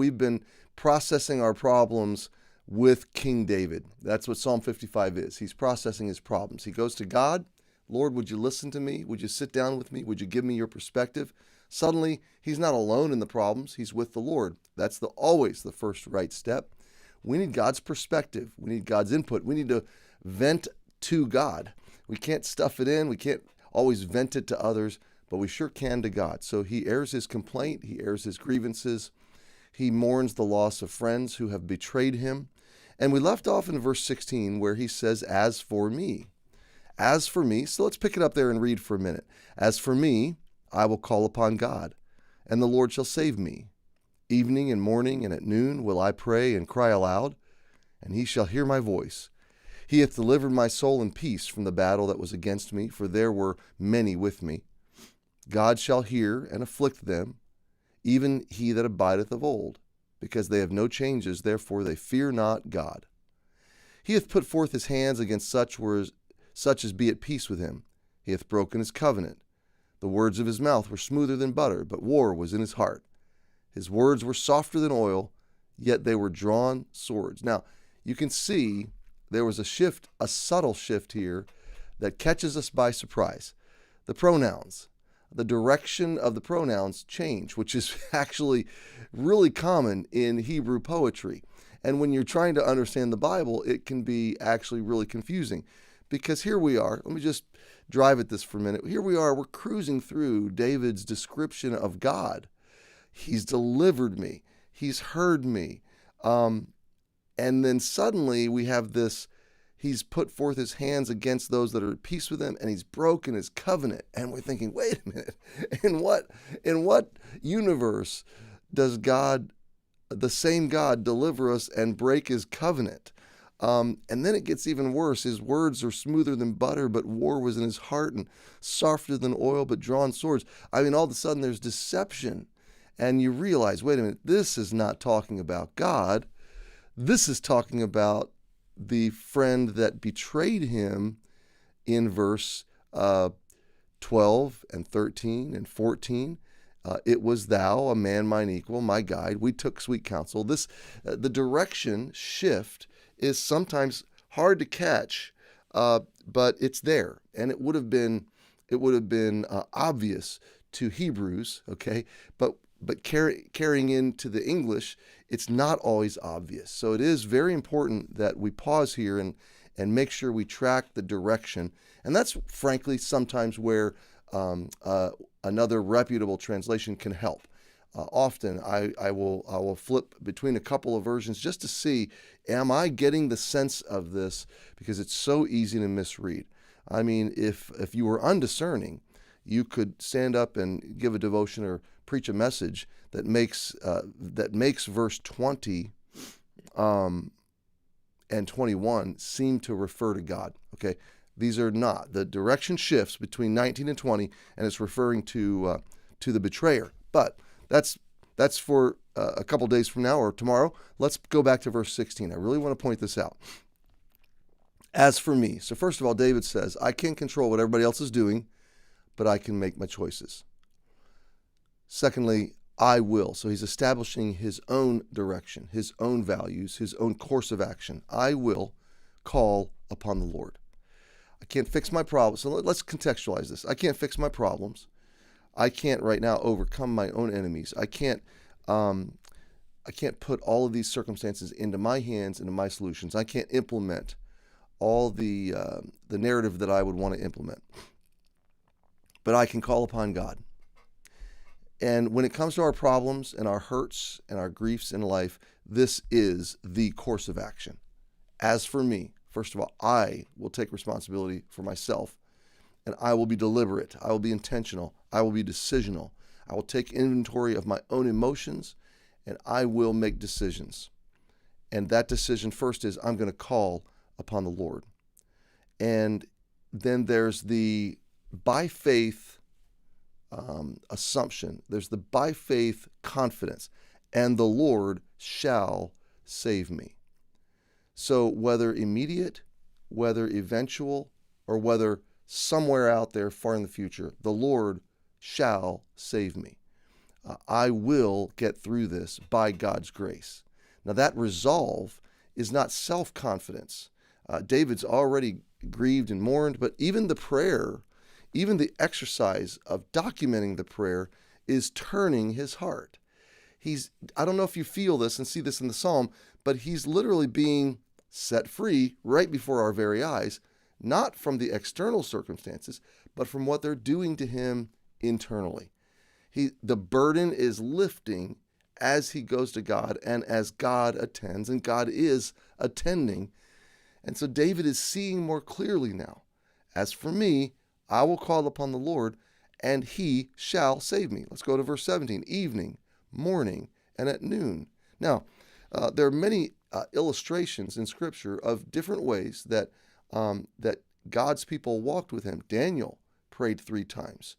We've been processing our problems with King David. That's what Psalm 55 is. He's processing his problems. He goes to God, Lord, would you listen to me? Would you sit down with me? Would you give me your perspective? Suddenly, he's not alone in the problems. He's with the Lord. That's always the first right step. We need God's perspective. We need God's input. We need to vent to God. We can't stuff it in. We can't always vent it to others, but we sure can to God. So he airs his complaint. He airs his grievances. He mourns the loss of friends who have betrayed him. And we left off in verse 16 where he says, as for me. As for me, so let's pick it up there and read for a minute. As for me, I will call upon God, and the Lord shall save me. Evening and morning and at noon will I pray and cry aloud, and he shall hear my voice. He hath delivered my soul in peace from the battle that was against me, for there were many with me. God shall hear and afflict them, even he that abideth of old, because they have no changes, therefore they fear not God. He hath put forth his hands against such as be at peace with him. He hath broken his covenant. The words of his mouth were smoother than butter, but war was in his heart. His words were softer than oil, yet they were drawn swords. Now, you can see there was a shift, a subtle shift here that catches us by surprise. The pronouns. The direction of the pronouns change, which is actually really common in Hebrew poetry. And when you're trying to understand the Bible, it can be actually really confusing. Because here we are, let me just drive at this for a minute. Here we are, we're cruising through David's description of God. He's delivered me. He's heard me. And then suddenly we have this, he's put forth his hands against those that are at peace with him, and he's broken his covenant. And we're thinking, wait a minute, in what universe does God, the same God, deliver us and break his covenant? And then it gets even worse. His words are smoother than butter, but war was in his heart, and softer than oil, but drawn swords. I mean, all of a sudden there's deception. And you realize, wait a minute, this is not talking about God. This is talking about the friend that betrayed him in verse 12 and 13 and 14. It was thou, a man mine equal, my guide. We took sweet counsel. The direction shift is sometimes hard to catch, but it's there, and it would have been obvious to Hebrews, okay, but carrying into the English, it's not always obvious. So it is very important that we pause here and make sure we track the direction, and that's frankly sometimes where another reputable translation can help. Often I will flip between a couple of versions just to see, am I getting the sense of this? Because it's so easy to misread. I mean, if you were undiscerning, you could stand up and give a devotion or preach a message that makes verse 20 and 21 seem to refer to God. Okay, these are not. The direction shifts between 19 and 20, and it's referring to the betrayer. But that's for a couple days from now or tomorrow. Let's go back to verse 16. I really want to point this out. As for me, so first of all, David says, I can't control what everybody else is doing, but I can make my choices. Secondly, I will. So he's establishing his own direction, his own values, his own course of action. I will call upon the Lord. I can't fix my problems. So let's contextualize this. I can't fix my problems. I can't right now overcome my own enemies. I can't put all of these circumstances into my hands, into my solutions. I can't implement all the narrative that I would want to implement. But I can call upon God. And when it comes to our problems and our hurts and our griefs in life, this is the course of action. As for me, first of all, I will take responsibility for myself, and I will be deliberate. I will be intentional. I will be decisional. I will take inventory of my own emotions, and I will make decisions. And that decision first is I'm going to call upon the Lord. And then there's the by faith assumption. There's the by faith confidence, and the Lord shall save me. So whether immediate, whether eventual, or whether somewhere out there far in the future, the Lord shall save me. I will get through this by God's grace. Now, that resolve is not self-confidence. David's already grieved and mourned, but even the prayer, even the exercise of documenting the prayer is turning his heart. I don't know if you feel this and see this in the psalm, but he's literally being set free right before our very eyes, not from the external circumstances, but from what they're doing to him internally. The burden is lifting as he goes to God and as God attends, and God is attending. And so David is seeing more clearly now. As for me, I will call upon the Lord, and he shall save me. Let's go to verse 17. Evening, morning, and at noon. Now, there are many illustrations in Scripture of different ways that God's people walked with him. Daniel prayed 3 times.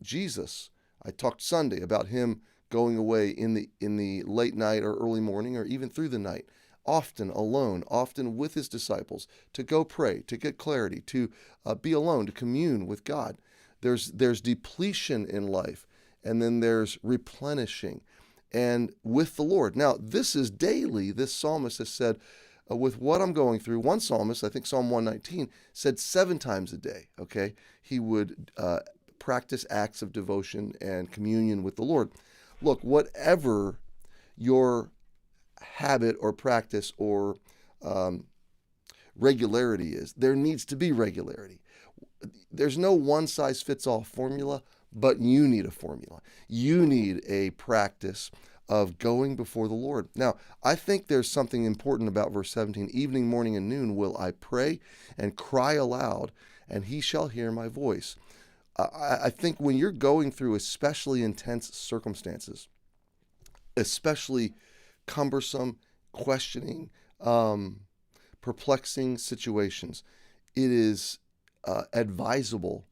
Jesus, I talked Sunday about him going away in the late night or early morning or even through the night, often alone, often with his disciples, to go pray, to get clarity, to be alone, to commune with God. There's depletion in life, and then there's replenishing and with the Lord. Now, this is daily. This psalmist has said, with what I'm going through, one psalmist, I think Psalm 119, said 7 times a day, okay? He would practice acts of devotion and communion with the Lord. Look, whatever your habit or practice or regularity is, there needs to be regularity. There's no one-size-fits-all formula, but you need a formula. You need a practice of going before the Lord. Now, I think there's something important about verse 17. Evening, morning, and noon will I pray and cry aloud, and he shall hear my voice. I think when you're going through especially intense circumstances, especially cumbersome, questioning, perplexing situations, it is advisable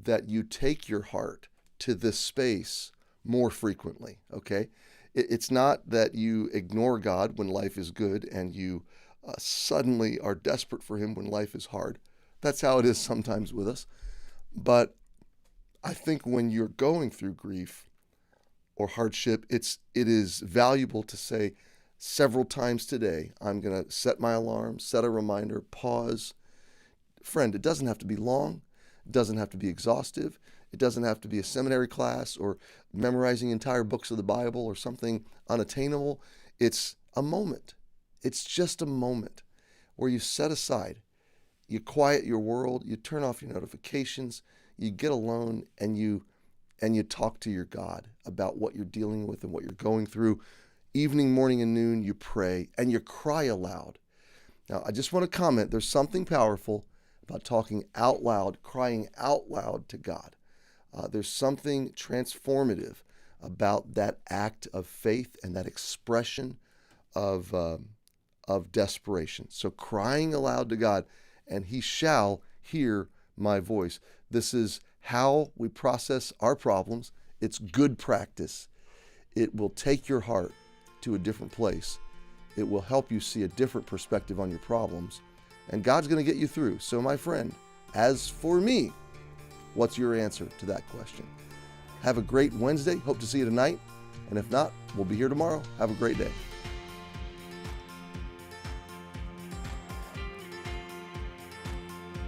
that you take your heart to this space more frequently, okay? It's not that you ignore God when life is good and you suddenly are desperate for him when life is hard. That's how it is sometimes with us. But I think when you're going through grief or hardship, it is valuable to say several times today, I'm going to set my alarm, set a reminder, pause. Friend, it doesn't have to be long. It doesn't have to be exhaustive. It doesn't have to be a seminary class or memorizing entire books of the Bible or something unattainable. It's a moment. It's just a moment where you set aside, you quiet your world, you turn off your notifications, you get alone, and you talk to your God about what you're dealing with and what you're going through. Evening, morning, and noon, you pray and you cry aloud. Now, I just want to comment, there's something powerful about talking out loud, crying out loud to God. There's something transformative about that act of faith and that expression of desperation. So crying aloud to God, and he shall hear my voice. This is how we process our problems. It's good practice. It will take your heart to a different place. It will help you see a different perspective on your problems. And God's going to get you through. So my friend, as for me, what's your answer to that question? Have a great Wednesday. Hope to see you tonight. And if not, we'll be here tomorrow. Have a great day.